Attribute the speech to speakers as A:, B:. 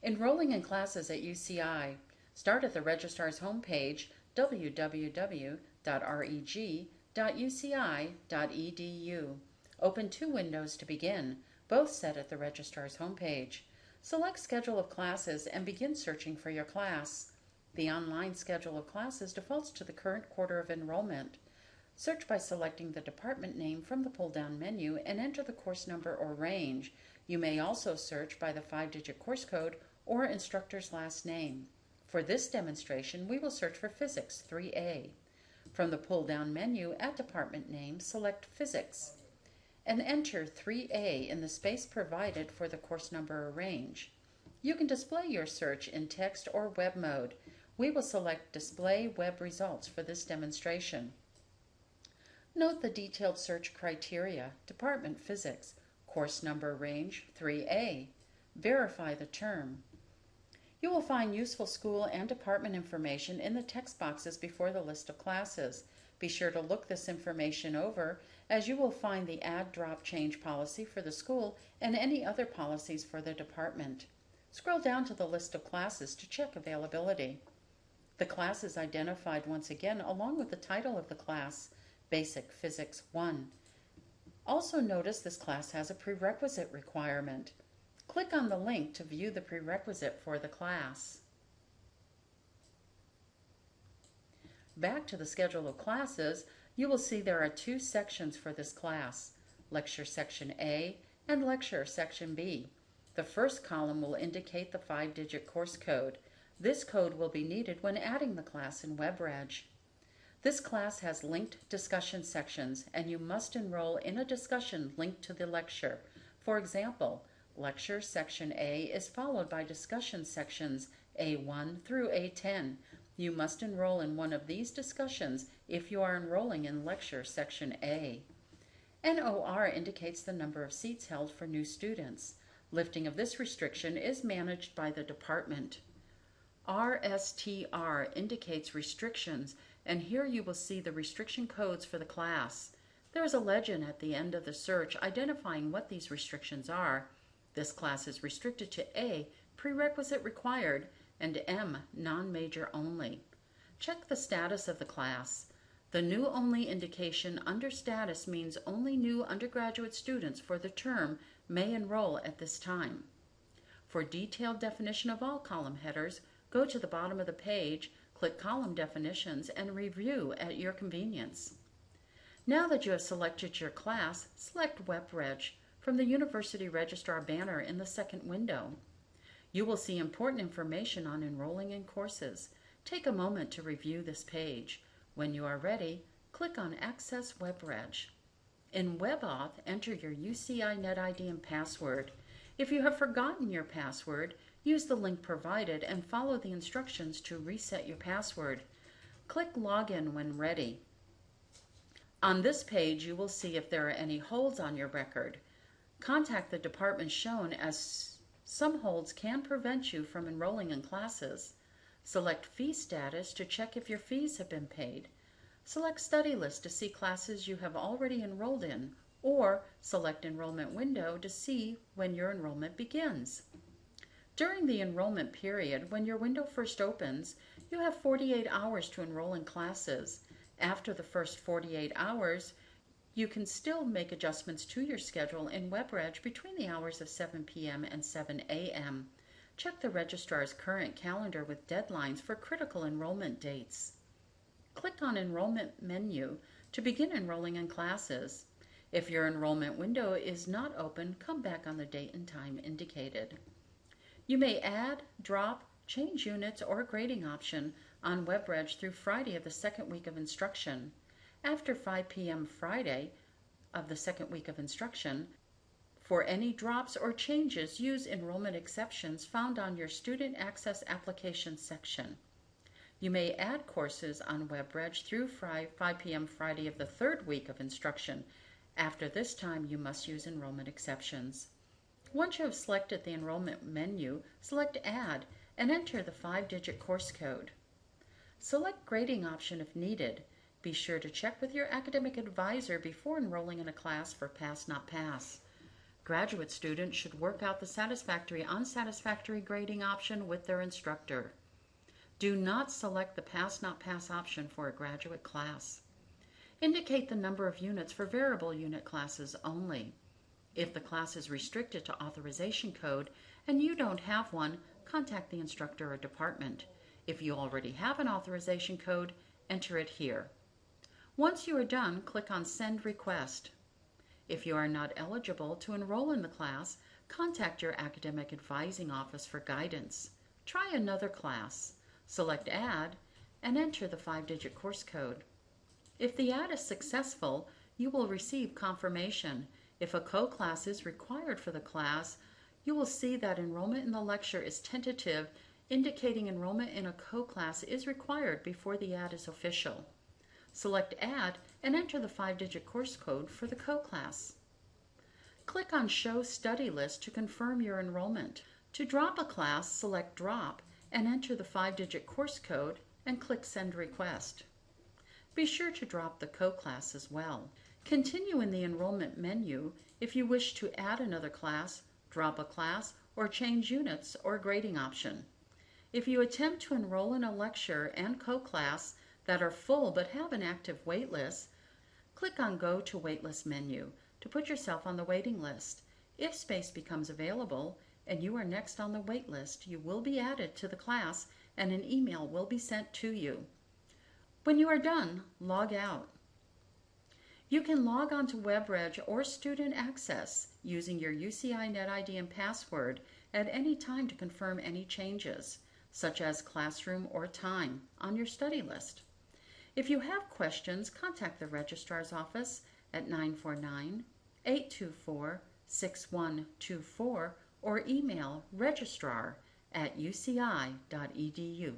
A: Enrolling in classes at UCI. Start at the registrar's homepage, www.reg.uci.edu. Open two windows to begin, both set at the registrar's homepage. Select Schedule of Classes and begin searching for your class. The online schedule of classes defaults to the current quarter of enrollment. Search by selecting the department name from the pull-down menu and enter the course number or range. You may also search by the 5-digit course code or instructor's last name. For this demonstration, we will search for Physics 3A. From the pull-down menu at department name, select Physics and enter 3A in the space provided for the course number or range. You can display your search in text or web mode. We will select Display Web Results for this demonstration. Note the detailed search criteria: Department Physics, course number range 3A. Verify the term. You will find useful school and department information in the text boxes before the list of classes. Be sure to look this information over, as you will find the add, drop, change policy for the school and any other policies for the department. Scroll down to the list of classes to check availability. The class is identified once again along with the title of the class, Basic Physics 1. Also notice this class has a prerequisite requirement. Click on the link to view the prerequisite for the class. Back to the schedule of classes, you will see there are two sections for this class, Lecture Section A and Lecture Section B. The first column will indicate the 5-digit course code. This code will be needed when adding the class in WebReg. This class has linked discussion sections, and you must enroll in a discussion linked to the lecture. For example, Lecture Section A is followed by discussion sections A1 through A10. You must enroll in one of these discussions if you are enrolling in Lecture Section A. NOR indicates the number of seats held for new students. Lifting of this restriction is managed by the department. RSTR indicates restrictions, and here you will see the restriction codes for the class. There is a legend at the end of the search identifying what these restrictions are. This class is restricted to A, prerequisite required, and M, non-major only. Check the status of the class. The new only indication under status means only new undergraduate students for the term may enroll at this time. For detailed definition of all column headers, go to the bottom of the page, click Column Definitions, and review at your convenience. Now that you have selected your class, select WebReg from the University Registrar banner in the second window. You will see important information on enrolling in courses. Take a moment to review this page. When you are ready, click on Access WebReg. In WebAuth, enter your UCI NetID and password. If you have forgotten your password, use the link provided and follow the instructions to reset your password. Click Login when ready. On this page, you will see if there are any holds on your record. Contact the department shown, as some holds can prevent you from enrolling in classes. Select Fee Status to check if your fees have been paid. Select Study List to see classes you have already enrolled in, or select Enrollment Window to see when your enrollment begins. During the enrollment period, when your window first opens, you have 48 hours to enroll in classes. After the first 48 hours, you can still make adjustments to your schedule in WebReg between the hours of 7 p.m. and 7 a.m. Check the registrar's current calendar with deadlines for critical enrollment dates. Click on Enrollment menu to begin enrolling in classes. If your enrollment window is not open, come back on the date and time indicated. You may add, drop, change units or grading option on WebReg through Friday of the second week of instruction. After 5 p.m. Friday of the second week of instruction, for any drops or changes, use enrollment exceptions found on your Student Access Application section. You may add courses on WebReg through 5 p.m. Friday of the third week of instruction. After this time, you must use enrollment exceptions. Once you have selected the enrollment menu, select Add and enter the 5-digit course code. Select grading option if needed. Be sure to check with your academic advisor before enrolling in a class for pass, not pass. Graduate students should work out the satisfactory-unsatisfactory grading option with their instructor. Do not select the pass-not pass option for a graduate class. Indicate the number of units for variable unit classes only. If the class is restricted to authorization code and you don't have one, contact the instructor or department. If you already have an authorization code, enter it here. Once you are done, click on Send Request. If you are not eligible to enroll in the class, contact your academic advising office for guidance. Try another class. Select Add and enter the 5-digit course code. If the add is successful, you will receive confirmation. If a co-class is required for the class, you will see that enrollment in the lecture is tentative, indicating enrollment in a co-class is required before the add is official. Select Add and enter the 5-digit course code for the co-class. Click on Show Study List to confirm your enrollment. To drop a class, select Drop and enter the 5-digit course code and click Send Request. Be sure to drop the co-class as well. Continue in the enrollment menu if you wish to add another class, drop a class, or change units or grading option. If you attempt to enroll in a lecture and co-class that are full but have an active waitlist, click on Go to Waitlist menu to put yourself on the waiting list. If space becomes available and you are next on the waitlist, you will be added to the class and an email will be sent to you. When you are done, log out. You can log on to WebReg or Student Access using your UCI NetID and password at any time to confirm any changes, such as classroom or time, on your study list. If you have questions, contact the registrar's office at 949-824-6124 or email registrar@uci.edu.